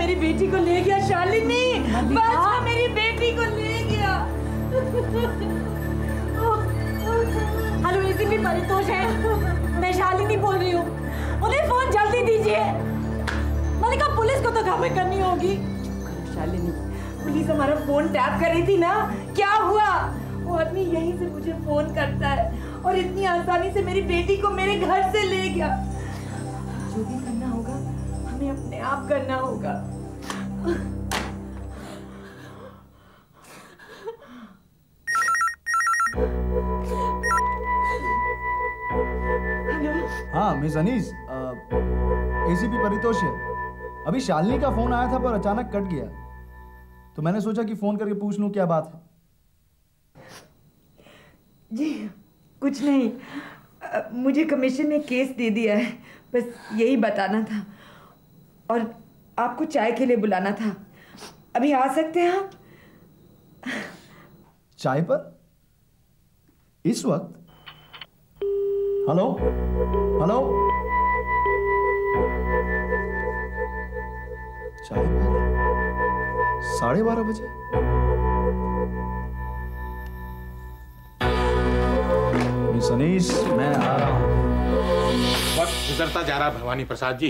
मेरी बेटी को ले गया। शालिनी, बादशाह मेरी बेटी को ले गया। हेलो, एसीपी परितोष है, मैं शालिनी बोल रही हूँ। उन्हें फोन जल्दी दीजिए। मैंने कहा पुलिस को तो खबर करनी होगी। शालिनी, पुलिस हमारा फोन टैप कर रही थी ना, क्या हुआ? वो आदमी यहीं से मुझे फोन करता है और इतनी आसानी से मेरी बेटी को मेरे घर से ले गया। जो भी करना होगा हमें अपने आप करना होगा। हाँ मिस अनीस, एसीपी परितोष है। अभी शालिनी का फोन आया था पर अचानक कट गया, तो मैंने सोचा कि फोन करके पूछ लूं क्या बात है। जी कुछ नहीं, मुझे कमीशन ने केस दे दिया है, बस यही बताना था और आपको चाय के लिए बुलाना था। अभी आ सकते हैं आप? चाय पर इस वक्त? हेलो हेलो, चाय पर 12:30 बजे? मिस अनीस, मैं आ रहा हूं। वक्त गुजरता जा रहा भवानी प्रसाद जी।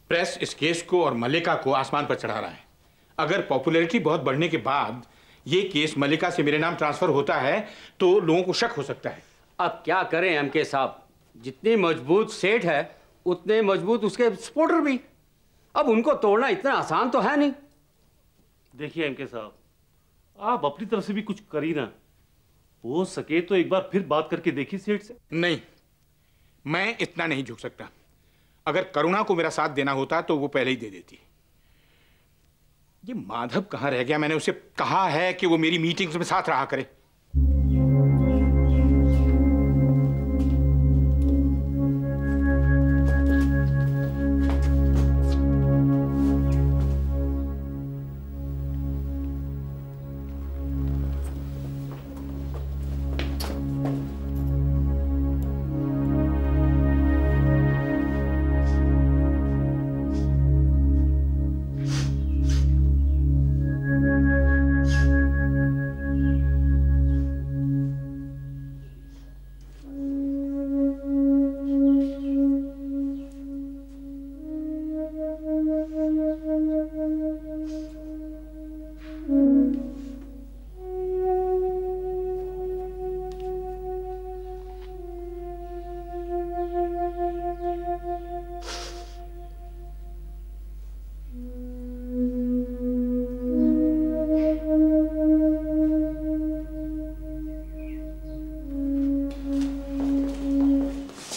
प्रेस इस केस को और मल्लिका को आसमान पर चढ़ा रहा है। अगर पॉपुलैरिटी बहुत बढ़ने के बाद ये केस मल्लिका से मेरे नाम ट्रांसफर होता है तो लोगों को शक हो सकता है। अब क्या करें एमके साहब, जितनी मजबूत सेठ है उतने मजबूत उसके सपोर्टर भी। अब उनको तोड़ना इतना आसान तो है नहीं। देखिए एमके साहब, आप अपनी तरफ से भी कुछ करिए ना। हो सके तो एक बार फिर बात करके देखिए सेठ से। नहीं, मैं इतना नहीं झुक सकता। अगर करुणा को मेरा साथ देना होता तो वो पहले ही दे देती। ये माधव कहाँ रह गया? मैंने उसे कहा है कि वो मेरी मीटिंग्स में साथ रहा करे।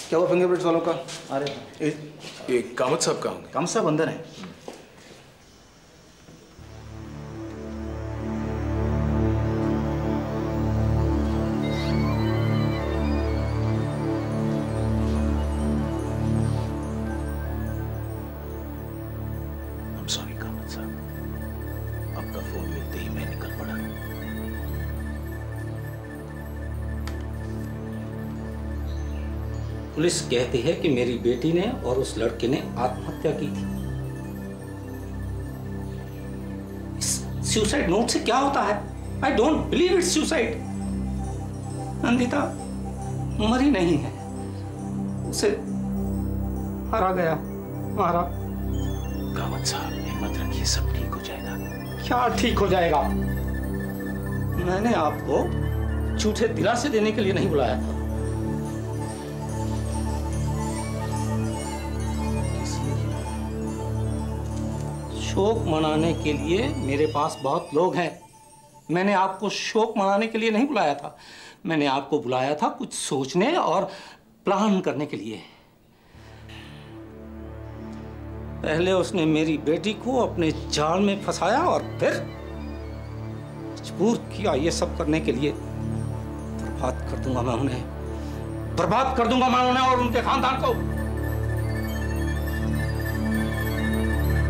क्या वो फिंगरप्रिंट्स वालों का आ रहे थे? कामत साहब कहाँ होंगे? कामत साहब अंदर हैं। I'm sorry कामत साहब, आपका फोन मिलते ही मैं निकल पड़ा। पुलिस कहती है कि मेरी बेटी ने और उस लड़के ने आत्महत्या की थी। इस सुसाइड नोट से क्या होता है? I don't believe it's suicide. Nandita मरी नहीं है, उसे मारा गया, मारा। कामत साहब हिम्मत रखिए, सब ठीक हो जाएगा। क्या ठीक हो जाएगा? मैंने आपको झूठे दिलासे देने के लिए नहीं बुलाया था। शोक मनाने के लिए मेरे पास बहुत लोग हैं। मैंने आपको शोक मनाने के लिए नहीं बुलाया था, मैंने आपको बुलाया था कुछ सोचने और प्लान करने के लिए। पहले उसने मेरी बेटी को अपने जाल में फंसाया और फिर मजबूर किया ये सब करने के लिए। बर्बाद कर दूंगा मैं उन्हें, बर्बाद कर दूंगा मैं उन्हें और उनके खानदान को।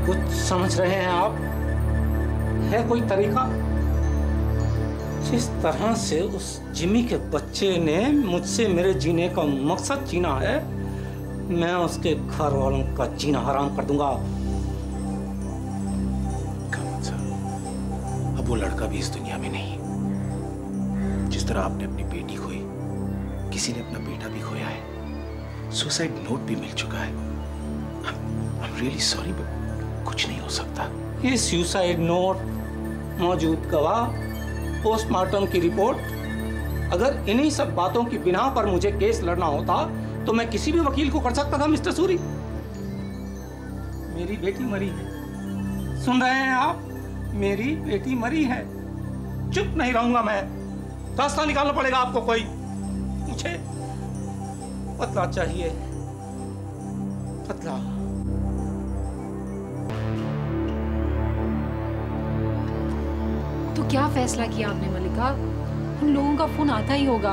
कुछ समझ रहे हैं आप? है कोई तरीका? जिस तरह से उस जिमी के बच्चे ने मुझसे मेरे जीने का मकसद जीना है, मैं उसके घर वालों का जीना हराम कर दूंगा। वो लड़का भी इस दुनिया में नहीं। जिस तरह आपने अपनी बेटी खोई, किसी ने अपना बेटा भी खोया है। सुसाइड नोट भी मिल चुका है। I'm really sorry, but कुछ नहीं हो सकता। ये सुसाइड नोट, मौजूद गवाह, पोस्टमार्टम की रिपोर्ट, अगर इन्हीं सब बातों की बिना पर मुझे केस लड़ना होता तो मैं किसी भी वकील को कर सकता था मिस्टर सूरी। मेरी बेटी मरी है, सुन रहे हैं आप? मेरी बेटी मरी है। चुप नहीं रहूंगा मैं। रास्ता निकालना पड़ेगा आपको कोई। मुझे बदला चाहिए, बदला। तो क्या फैसला किया आपने मलिका? उन लोगों का फोन आता ही होगा।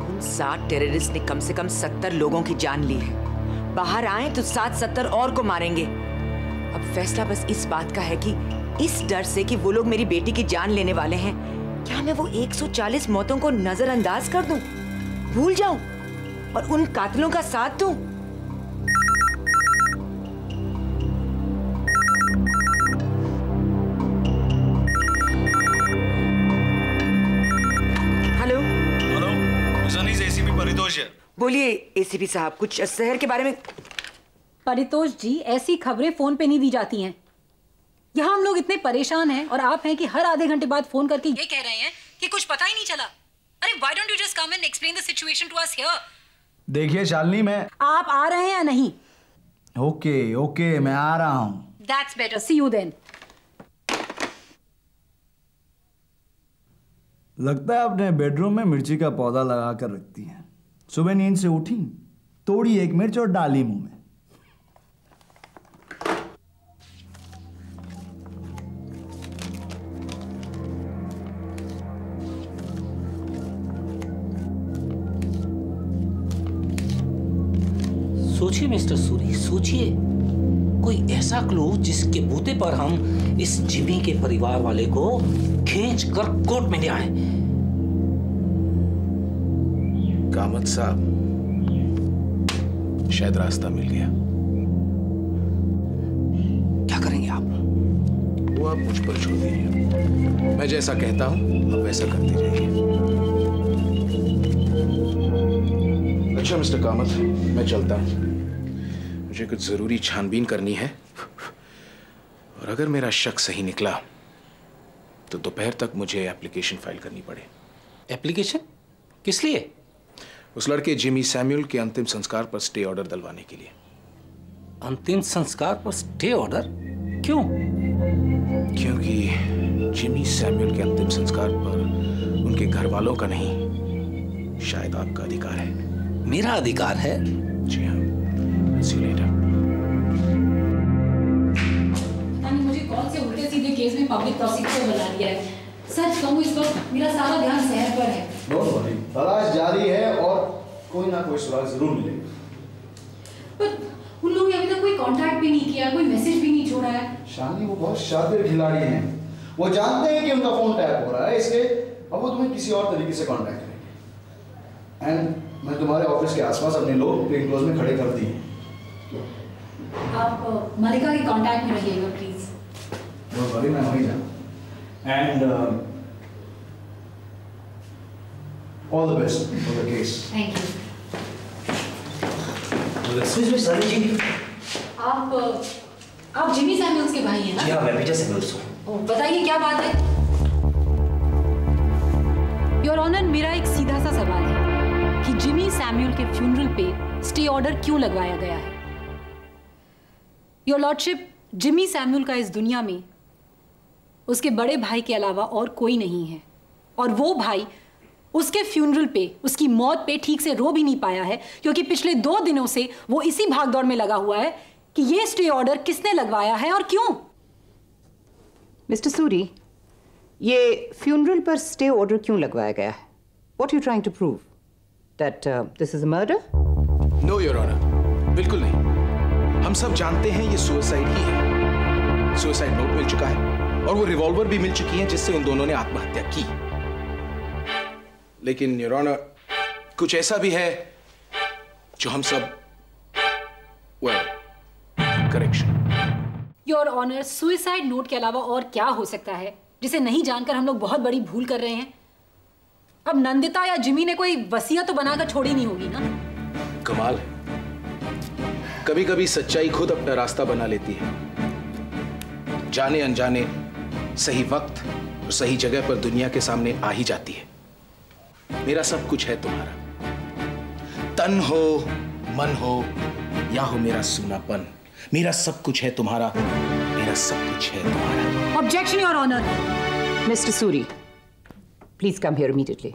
उन 60 टेररिस्ट ने कम से कम 70 लोगों की जान ली है। बाहर आए तो 70 और को मारेंगे। अब फैसला बस इस बात का है कि इस डर से कि वो लोग मेरी बेटी की जान लेने वाले हैं, क्या मैं वो 140 मौतों को नजरअंदाज कर दूं, भूल जाऊं और उन कातिलों का साथ दूं? हेलो हेलो, जनीज एसीपी परितोष है। बोलिए एसीपी साहब, कुछ शहर के बारे में। परितोष जी, ऐसी खबरें फोन पे नहीं दी जाती हैं। यहाँ हम लोग इतने परेशान हैं और आप हैं कि हर आधे घंटे बाद फोन करके ये कह रहे हैं कि कुछ पता ही नहीं चला। अरे why don't you just come and explain the situation to us here? देखिए शालिनी, मैं आप आ रहे हैं या नहीं? ओके ओके, मैं आ रहा हूँ। That's better, see you then. लगता है अपने बेडरूम में मिर्ची का पौधा लगा कर रखती हैं। सुबह नींद से उठी, तोड़ी एक मिर्च और डाली मुंह में। सोचिए मिस्टर सूरी, सोचिए। कोई ऐसा क्लू जिसके बूते पर हम इस जिमी के परिवार वाले को खींच कर कोर्ट में ले आए। कामत साहब, शायद रास्ता मिल गया। क्या करेंगे आप? वो आप मुझ पर छोड़ दीजिए। मैं जैसा कहता हूं आप वैसा करते जाइए। अच्छा मिस्टर कामत, मैं चलता हूं। मुझे कुछ जरूरी छानबीन करनी है, और अगर मेरा शक सही निकला तो दोपहर तक मुझे एप्लीकेशन फाइल करनी पड़े। एप्लीकेशन? किस लिए? उस लड़के जिमी सैमुअल के अंतिम संस्कार पर स्टे ऑर्डर दिलवाने के लिए। अंतिम संस्कार पर स्टे ऑर्डर? क्यों? क्योंकि जिमी सैमुअल के अंतिम संस्कार पर उनके घर वालों का नहीं, शायद आपका अधिकार है। मेरा अधिकार है? जी हाँ। See you later. मुझे कौन से उल्टे सीधे केस में पब्लिक प्रोसिक्यूटर बना दिया है। सच कहूँ, इस वक्त मेरा सारा ध्यान शहर पर है। डोंट वरी, तलाश जारी है और कोई ना कोई सुराग जरूर मिलेगा। पर उन लोगों ने अभी तक कोई कांटेक्ट भी नहीं किया, कोई मैसेज भी नहीं छोड़ा है। शालिनी, वो बहुत शातिर खिलाड़ी हैं। वो जानते हैं कि उनका फोन टैप हो रहा है, इसलिए अब वो तुम्हें किसी और तरीके से कांटेक्ट करेंगे। एंड मैं तुम्हारे ऑफिस के आसपास अपने लोग प्लेन क्लोज में खड़े कर दिए। आप मलिका के कांटेक्ट में रहिएगा प्लीज। डोंट वरी, मैं वहीं जाऊँ। And all the best for the case. Thank you. Excuse me Sunny ji. आप जिमी सैमुअल्स के भाई हैं ना? जी हाँ, मैं पीटर सैमुअल्स हूँ। बताइए क्या बात है? योर ऑनर, मेरा एक सीधा सा सवाल है कि जिमी सैमुअल के फ्यूनरल पे स्टे ऑर्डर क्यों लगवाया गया है? योर लॉर्डशिप, जिमी सैमुअल का इस दुनिया में उसके बड़े भाई के अलावा और कोई नहीं है, और वो भाई उसके फ्यूनरल पे, उसकी मौत पे ठीक से रो भी नहीं पाया है, क्योंकि पिछले 2 दिनों से वो इसी भागदौड़ में लगा हुआ है कि ये स्टे ऑर्डर किसने लगवाया है और क्यों। मिस्टर सूरी, ये फ्यूनरल पर स्टे ऑर्डर क्यों लगवाया गया है? What are you trying to prove? That this is a murder? No, Your Honor, बिल्कुल नहीं। हम सब जानते हैं ये सुसाइड ही है। सुसाइड नोट मिल चुका है और वो रिवॉल्वर भी मिल चुकी है जिससे उन दोनों ने आत्महत्या की। लेकिन योर ऑनर, कुछ ऐसा भी है जो हम सब, well, correction, your honour, suicide note के अलावा और क्या हो सकता है जिसे नहीं जानकर हम लोग बहुत बड़ी भूल कर रहे हैं? अब नंदिता या जिमी ने कोई वसीयत तो बनाकर छोड़ी नहीं होगी ना? कमाल है, कभी कभी सच्चाई खुद अपना रास्ता बना लेती है। जाने अनजाने सही वक्त और सही जगह पर दुनिया के सामने आ ही जाती है। मेरा सब कुछ है तुम्हारा, तन हो, मन हो या हो मेरा सूनापन, मेरा सब कुछ है तुम्हारा, मेरा सब कुछ है तुम्हारा। Objection your honour. Mister Suri, please come here immediately.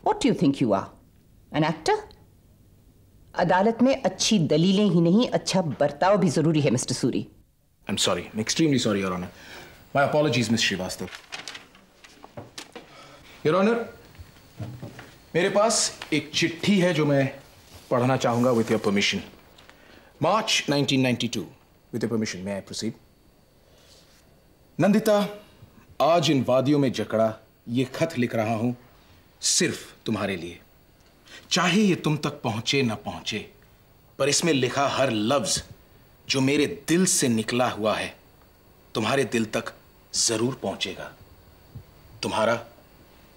What do you think you are? An actor? अदालत में अच्छी दलीलें ही नहीं, अच्छा बर्ताव भी जरूरी है mister Suri. I'm sorry, I'm extremely sorry, Your Honor. My apologies, Miss Srivastav. Your Honor, मेरे पास एक चिट्ठी है जो मैं पढ़ना चाहूंगा with your permission. March 1992. With your permission, may I proceed? Nandita, आज इन वादियों में जकड़ा ये खत लिख रहा हूं सिर्फ तुम्हारे लिए। चाहे ये तुम तक पहुंचे ना पहुंचे, पर इसमें लिखा हर लफ्ज जो मेरे दिल से निकला हुआ है तुम्हारे दिल तक जरूर पहुंचेगा। तुम्हारा,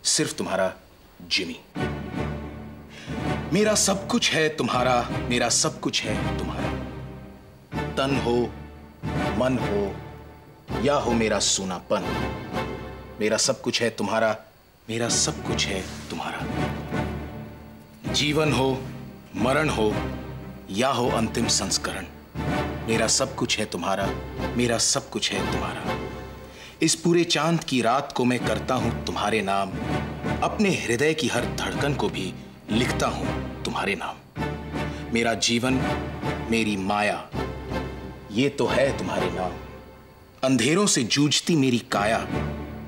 सिर्फ तुम्हारा जिमी। मेरा सब कुछ है तुम्हारा, मेरा सब कुछ है तुम्हारा। तन हो, मन हो या हो मेरा सूनापन, मेरा सब कुछ है तुम्हारा, मेरा सब कुछ है तुम्हारा। जीवन हो, मरण हो या हो अंतिम संस्करण, मेरा सब कुछ है तुम्हारा, मेरा सब कुछ है तुम्हारा। इस पूरे चांद की रात को मैं करता हूं तुम्हारे नाम, अपने हृदय की हर धड़कन को भी लिखता हूं तुम्हारे नाम। मेरा जीवन, मेरी माया, ये तो है तुम्हारे नाम। अंधेरों से जूझती मेरी काया,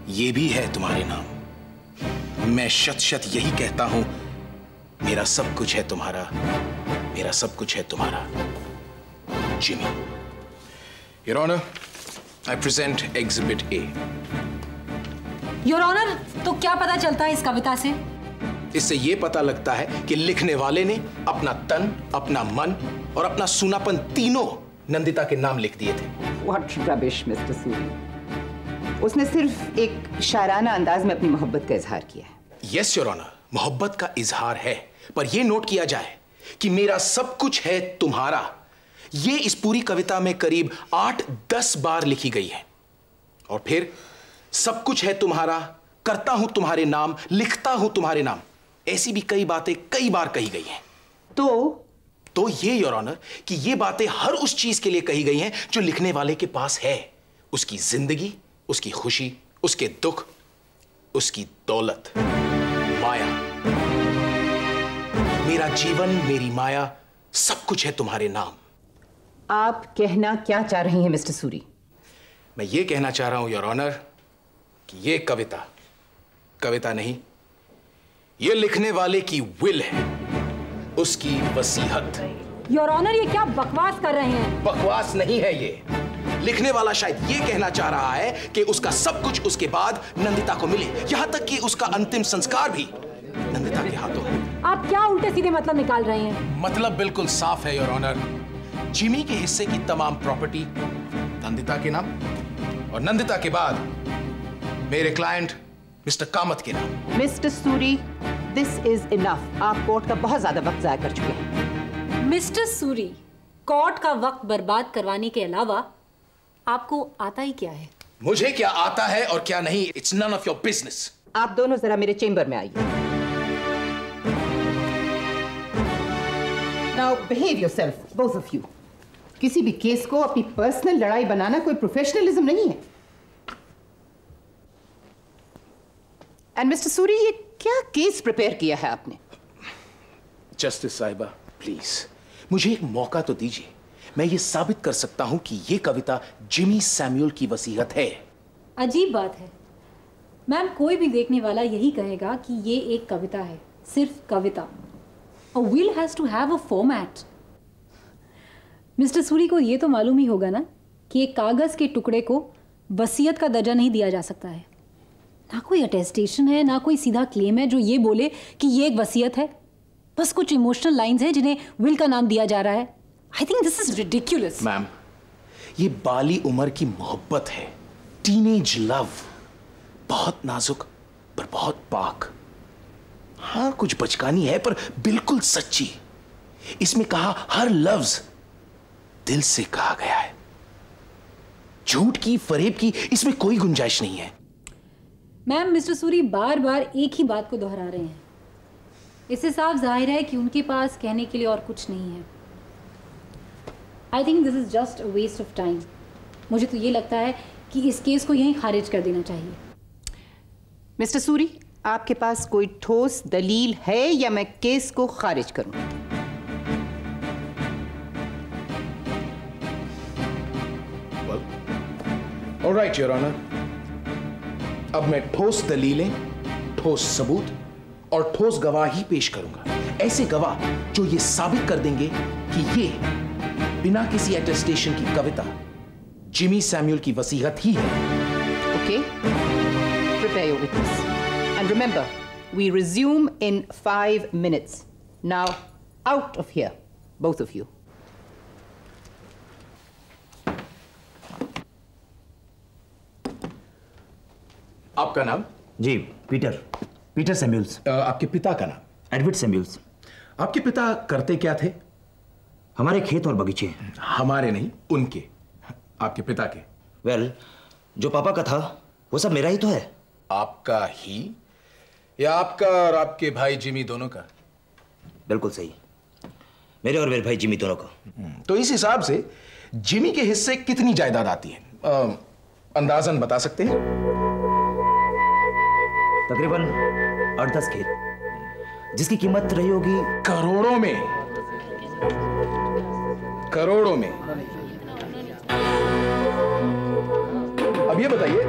ये भी है तुम्हारे नाम। मैं शत शत यही कहता हूं, मेरा सब कुछ है तुम्हारा, मेरा सब कुछ है तुम्हारा। Jimmy. Your honour, I present exhibit A. Your honour, तो क्या पता चलता है इस कविता से? इससे यह पता लगता है कि लिखने वाले ने अपना तन, अपना मन और अपना सूनापन तीनों नंदिता के नाम लिख दिए थे। What rubbish, Mr. सूरी। उसने सिर्फ एक शायराना अंदाज में अपनी मोहब्बत का इजहार किया है। यस योर ऑनर, मोहब्बत का इजहार है, पर यह नोट किया जाए कि मेरा सब कुछ है तुम्हारा, यह इस पूरी कविता में करीब 8-10 बार लिखी गई है। और फिर सब कुछ है तुम्हारा, करता हूं तुम्हारे नाम, लिखता हूं तुम्हारे नाम, ऐसी भी कई बातें कई बार कही गई हैं। तो ये योर ऑनर कि ये बातें हर उस चीज के लिए कही गई हैं जो लिखने वाले के पास है। उसकी जिंदगी, उसकी खुशी, उसके दुख, उसकी दौलत, माया। मेरा जीवन, मेरी माया, सब कुछ है तुम्हारे नाम। आप कहना क्या चाह रही हैं मिस्टर सूरी? मैं ये कहना चाह रहा हूं योर ऑनर कि ये कविता नहीं, ये लिखने वाले की विल है, उसकी वसीयत। योर ऑनर, ये क्या बकवास कर रहे हैं? बकवास नहीं है ये। लिखने वाला शायद ये कहना चाह रहा है कि उसका सब कुछ उसके बाद नंदिता को मिले, यहां तक कि उसका अंतिम संस्कार भी नंदिता के हाथों हो। आप क्या उल्टे सीधे मतलब निकाल रहे हैं? मतलब बिल्कुल साफ है योर ऑनर। जिमी के हिस्से की तमाम प्रॉपर्टी नंदिता के नाम, और नंदिता के बाद मेरे क्लाइंट मिस्टर कामत के नाम। Mister Suri, this is enough. आप कोर्ट का बहुत ज्यादा वक्त जाया कर चुके हैं। मिस्टर सूरी, कोर्ट का वक्त बर्बाद करवाने के अलावा आपको आता ही क्या है? मुझे क्या आता है और क्या नहीं, it's none of your business. आप दोनों जरा मेरे चेंबर में आइए। Now behave yourself, both of you. किसी भी केस को अपनी पर्सनल लड़ाई बनाना कोई प्रोफेशनलिज्म नहीं है। एंड मिस्टर सूरी, ये क्या केस प्रिपेयर किया है आपने? जस्टिस साहिबा, प्लीज मुझे एक मौका तो दीजिए। मैं ये साबित कर सकता हूं कि ये कविता जिमी सैमुअल की वसीयत है। अजीब बात है मैम, कोई भी देखने वाला यही कहेगा कि ये एक कविता है, सिर्फ कविता। A will has to have a format. Mister Suri को ये तो मालूम ही होगा ना कि एक कागज के टुकड़े को वसीयत का दर्जा नहीं दिया जा सकता है। ना कोई अटेस्टेशन है, ना कोई सीधा क्लेम है जो ये बोले कि ये एक वसीयत है। बस कुछ इमोशनल लाइंस हैं जिन्हें विल का नाम दिया जा रहा है। I think this is ridiculous. Ma'am, ये बाली उम्र की मोहब्बत है, टीनेज लव, बहुत नाजुक पर बहुत पाक। हाँ, कुछ बचकानी है पर बिल्कुल सच्ची। इसमें कहा हर लफ्ज दिल से कहा गया है। झूठ की, फरेब की इसमें कोई गुंजाइश नहीं है। मैम, मिस्टर सूरी बार बार एक ही बात को दोहरा रहे हैं। इससे साफ जाहिर है कि उनके पास कहने के लिए और कुछ नहीं है। I think this is just a waste of time. मुझे तो ये लगता है कि इस केस को यहीं खारिज कर देना चाहिए। मिस्टर सूरी, आपके पास कोई ठोस दलील है या मैं केस को खारिज करूं? ऑलराइट योर ऑनर, अब मैं ठोस दलीलें, ठोस सबूत और ठोस गवाही पेश करूंगा। ऐसे गवाह जो ये साबित कर देंगे कि ये बिना किसी अटेस्टेशन की कविता जिमी सैमुअल की वसीयत ही है। Okay, prepare your witness and remember we resume in 5 minutes. Now out of here, both of you. आपका नाम? जी, पीटर सैमुअल्स। आपके पिता का नाम? Edward Samuel's. आपके पिता करते क्या थे? हमारे खेत और बगीचे। हमारे नहीं, उनके, आपके पिता के। वेल, जो पापा का था वो सब मेरा ही तो है। आपका ही या आपका और आपके भाई जिमी दोनों का? बिल्कुल सही, मेरे और मेरे भाई जिमी दोनों का। तो इस हिसाब से जिमी के हिस्से कितनी जायदाद आती है? अंदाजन बता सकते हैं? तकरीबन 8-10 खेत, जिसकी कीमत रही होगी करोड़ों में। करोड़ों में। अब ये बताइए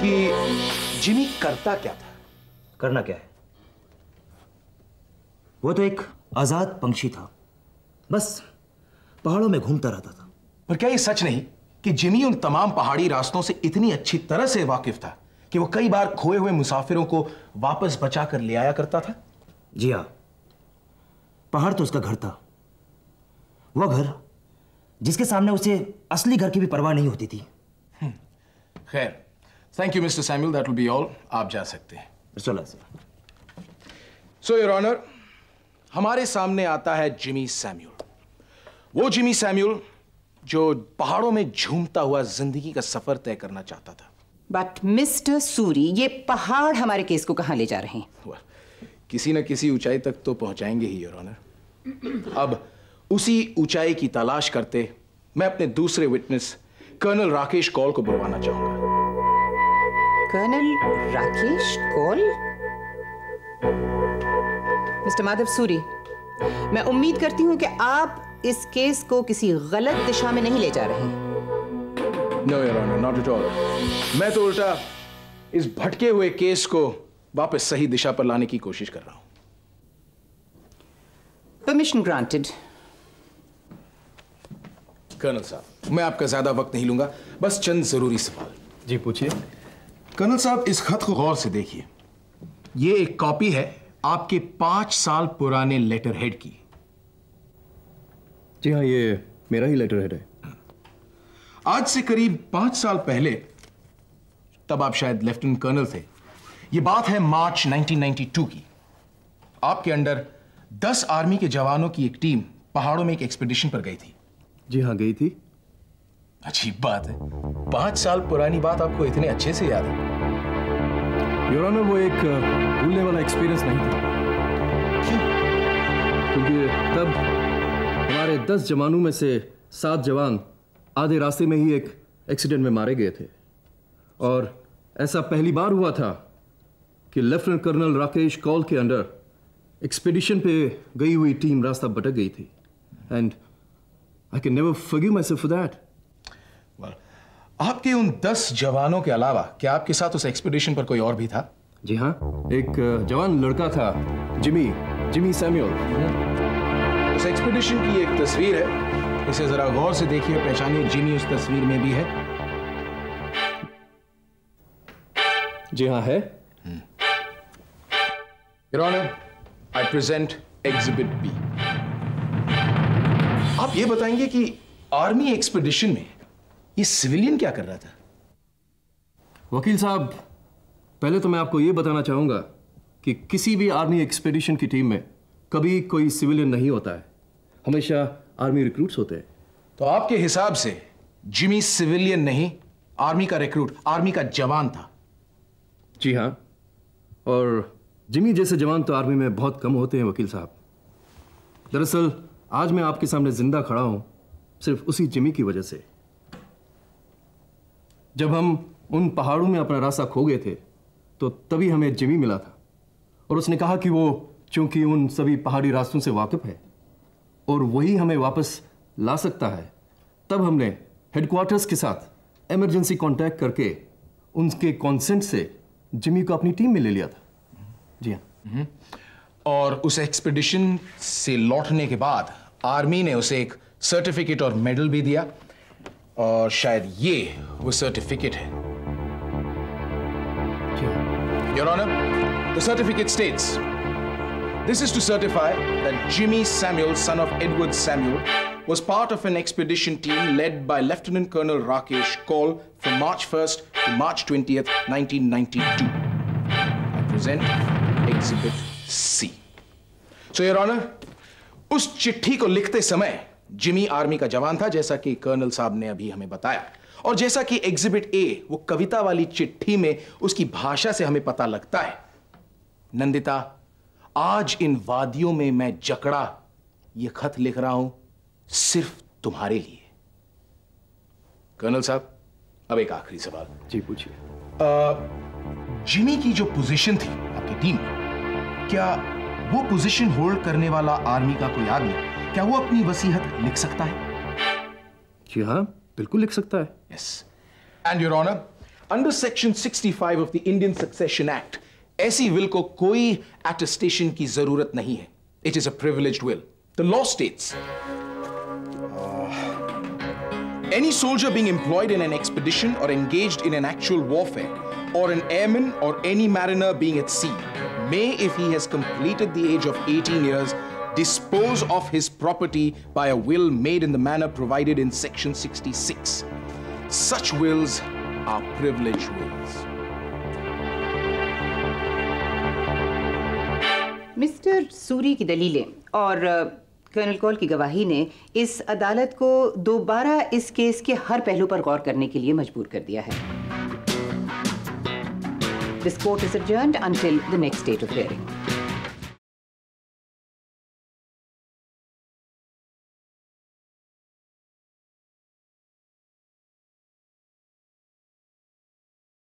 कि जिमी करता क्या था? करना क्या है? वो तो एक आजाद पंछी था, बस पहाड़ों में घूमता रहता था। पर क्या ये सच नहीं कि जिमी उन तमाम पहाड़ी रास्तों से इतनी अच्छी तरह से वाकिफ था कि वो कई बार खोए हुए मुसाफिरों को वापस बचा कर ले आया करता था? जी हाँ, पहाड़ तो उसका घर था। वो घर जिसके सामने उसे असली घर की भी परवाह नहीं होती थी। खैर, thank you mister Samuel, that will be all. आप जा सकते हैं। सो योर ऑनर, हमारे सामने आता है जिमी सैमुअल। वो जिमी सैमुअल जो पहाड़ों में झूमता हुआ जिंदगी का सफर तय करना चाहता था। बट मिस्टर सूरी, ये पहाड़ हमारे केस को कहां ले जा रहे हैं? किसी न किसी ऊंचाई तक तो पहुंचाएंगे ही योर ऑनर। अब उसी ऊंचाई की तलाश करते मैं अपने दूसरे विटनेस कर्नल राकेश कौल को बुलवाना चाहूंगा। कर्नल राकेश कौल? मिस्टर माधव सूरी, मैं उम्मीद करती हूं कि आप इस केस को किसी गलत दिशा में नहीं ले जा रहे हैं। No, Your Honor, not at all. मैं तो उल्टा इस भटके हुए केस को वापस सही दिशा पर लाने की कोशिश कर रहा हूं। Permission granted. कर्नल साहब, मैं आपका ज्यादा वक्त नहीं लूंगा, बस चंद जरूरी सवाल। जी पूछिए। कर्नल साहब, इस खत को गौर से देखिए। ये एक कॉपी है आपके 5 साल पुराने लेटर हेड की। जी हाँ, ये मेरा ही लेटर हेड है। आज से करीब 5 साल पहले, तब आप शायद लेफ्टिनेंट कर्नल थे, यह बात है मार्च 1992 की। आपके अंडर 10 आर्मी के जवानों की एक टीम पहाड़ों में एक एक्सपीडिशन पर गई थी। जी हाँ, गई थी। अजीब बात है, 5 साल पुरानी बात आपको इतने अच्छे से याद है। योर ऑनर, वो एक भूलने वाला एक्सपीरियंस नहीं था। क्यों? क्योंकि तब हमारे 10 जवानों में से 7 जवान आधे रास्ते में ही एक एक्सीडेंट में मारे गए थे। और ऐसा पहली बार हुआ था कि लेफ्टिनेंट कर्नल राकेश कौल के अंडर एक्सपीडिशन पे गई हुई टीम रास्ता भटक गई थी। And I can never forgive my self for that. आपके उन 10 जवानों के अलावा क्या आपके साथ उस एक्सपीडिशन पर कोई और भी था? जी हाँ, एक जवान लड़का था, जिमी सैमुअल। उस एक्सपीडिशन की एक तस्वीर है, इसे जरा गौर से देखिए, पहचानिए जिमी उस तस्वीर में भी है। जी हाँ, है। Your Honor, I present exhibit B. आप ये बताएंगे कि आर्मी एक्सपेडिशन में ये सिविलियन क्या कर रहा था? वकील साहब, पहले तो मैं आपको ये बताना चाहूंगा कि किसी भी आर्मी एक्सपेडिशन की टीम में कभी कोई सिविलियन नहीं होता है, हमेशा आर्मी रिक्रूट्स होते हैं। तो आपके हिसाब से जिमी सिविलियन नहीं, आर्मी का रिक्रूट, आर्मी का जवान था? जी हाँ, और जिमी जैसे जवान तो आर्मी में बहुत कम होते हैं वकील साहब। दरअसल आज मैं आपके सामने जिंदा खड़ा हूं सिर्फ उसी जिमी की वजह से। जब हम उन पहाड़ों में अपना रास्ता खो गए थे तो तभी हमें जिमी मिला था, और उसने कहा कि वो चूंकि उन सभी पहाड़ी रास्तों से वाकिफ है और वही हमें वापस ला सकता है, तब हमने हेडक्वार्टर्स के साथ इमरजेंसी कांटेक्ट करके उनके कॉन्सेंट से जिमी को अपनी टीम में ले लिया था। जी हाँ। और उस एक्सपेडिशन से लौटने के बाद आर्मी ने उसे एक सर्टिफिकेट और मेडल भी दिया, और शायद ये वो सर्टिफिकेट है। Your Honor, the certificate states, this is to certify that Jimmy Samuel, son of Edward Samuel, was part of an expedition team led by Lieutenant Colonel Rakesh Kaul from March 1st to March 20th, 1992. I present Exhibit C. So, Your Honor, उस चिट्ठी को लिखते समय Jimmy army का जवान था, जैसा कि कर्नल साहब ने अभी हमें बताया, और जैसा कि एग्जिबिट ए, वो कविता वाली चिट्ठी में उसकी भाषा से हमें पता लगता है। नंदिता, आज इन वादियों में मैं जकड़ा ये खत लिख रहा हूं सिर्फ तुम्हारे लिए। कर्नल साहब, अब एक आखिरी सवाल। जी पूछिए। जिमी की जो पोजीशन थी आपकी टीम में, क्या वो पोजीशन होल्ड करने वाला आर्मी का कोई आदमी, क्या वो अपनी वसीयत लिख सकता है? जी हाँ, बिल्कुल लिख सकता है। Yes. And Your Honor, under Section 65 of the Indian Succession Act, ऐसी विल को कोई attestation की जरूरत नहीं है। It is a privileged will. The law states, any soldier being employed in an expedition or engaged in an actual warfare, or an airman or any mariner being at sea, may, if he has completed the age of 18 years, dispose of his property by a will made in the manner provided in Section 66. Such wills are privileged wills. Mister Suri की दलीलें और colonel Kaul की गवाही ने इस अदालत को दोबारा इस केस के हर पहलू पर गौर करने के लिए मजबूर कर दिया है। This court is adjourned until the next date of hearing.